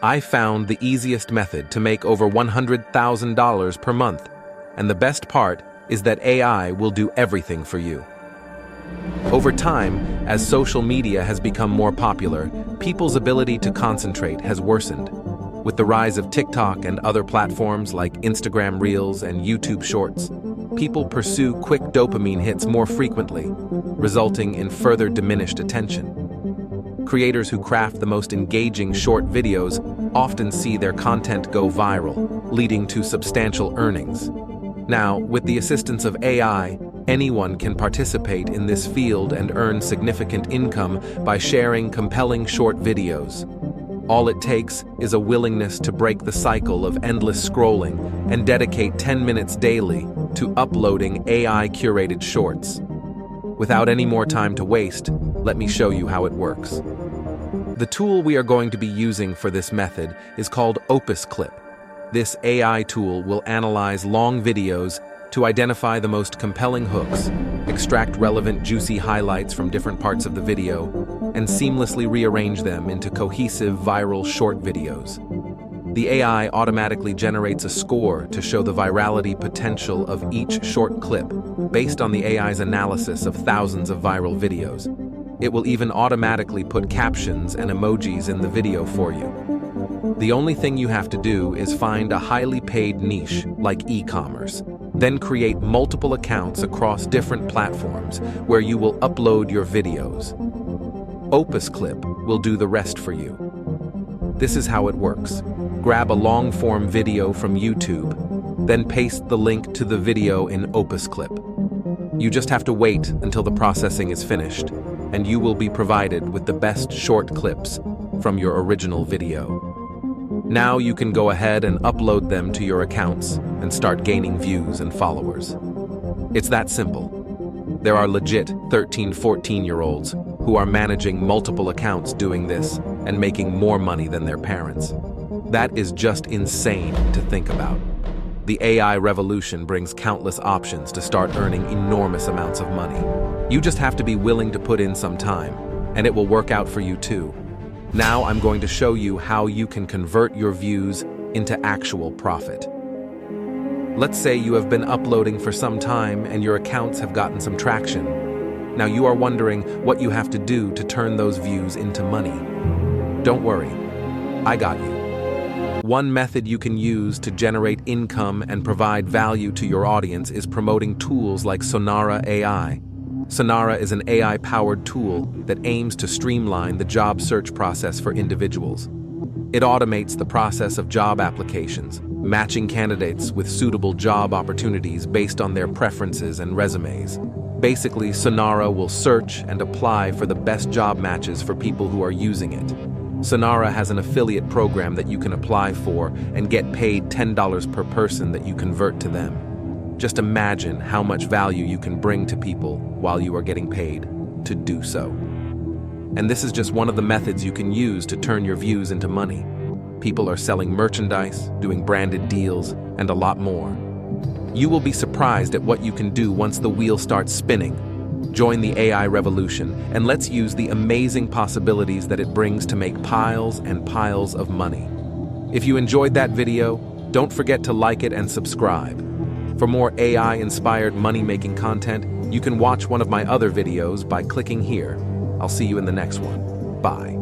I found the easiest method to make over $100,000 per month, and the best part is that AI will do everything for you. Over time, as social media has become more popular, people's ability to concentrate has worsened. With the rise of TikTok and other platforms like Instagram Reels and YouTube Shorts, people pursue quick dopamine hits more frequently, resulting in further diminished attention. Creators who craft the most engaging short videos often see their content go viral, leading to substantial earnings. Now, with the assistance of AI, anyone can participate in this field and earn significant income by sharing compelling short videos. All it takes is a willingness to break the cycle of endless scrolling and dedicate 10 minutes daily to uploading AI-curated shorts. Without any more time to waste, let me show you how it works. The tool we are going to be using for this method is called Opus Clip. This AI tool will analyze long videos to identify the most compelling hooks, extract relevant juicy highlights from different parts of the video, and seamlessly rearrange them into cohesive viral short videos. The AI automatically generates a score to show the virality potential of each short clip based on the AI's analysis of thousands of viral videos. It will even automatically put captions and emojis in the video for you. The only thing you have to do is find a highly paid niche like e-commerce. Then create multiple accounts across different platforms where you will upload your videos. Opus Clip will do the rest for you. This is how it works. Grab a long-form video from YouTube, then paste the link to the video in Opus Clip. You just have to wait until the processing is finished, and you will be provided with the best short clips from your original video. Now you can go ahead and upload them to your accounts and start gaining views and followers. It's that simple. There are legit 13, 14-year-olds who are managing multiple accounts doing this and making more money than their parents. That is just insane to think about. The AI revolution brings countless options to start earning enormous amounts of money. You just have to be willing to put in some time, and it will work out for you too. Now I'm going to show you how you can convert your views into actual profit. Let's say you have been uploading for some time and your accounts have gotten some traction. Now you are wondering what you have to do to turn those views into money. Don't worry, I got you. One method you can use to generate income and provide value to your audience is promoting tools like Sonara AI. Sonara is an AI-powered tool that aims to streamline the job search process for individuals. It automates the process of job applications, matching candidates with suitable job opportunities based on their preferences and resumes. Basically, Sonara will search and apply for the best job matches for people who are using it. Sonara has an affiliate program that you can apply for and get paid $10 per person that you convert to them. Just imagine how much value you can bring to people while you are getting paid to do so. And this is just one of the methods you can use to turn your views into money. People are selling merchandise, doing branded deals, and a lot more. You will be surprised at what you can do once the wheel starts spinning. Join the AI revolution, and let's use the amazing possibilities that it brings to make piles and piles of money. If you enjoyed that video, don't forget to like it and subscribe. For more AI-inspired money-making content, you can watch one of my other videos by clicking here. I'll see you in the next one. Bye.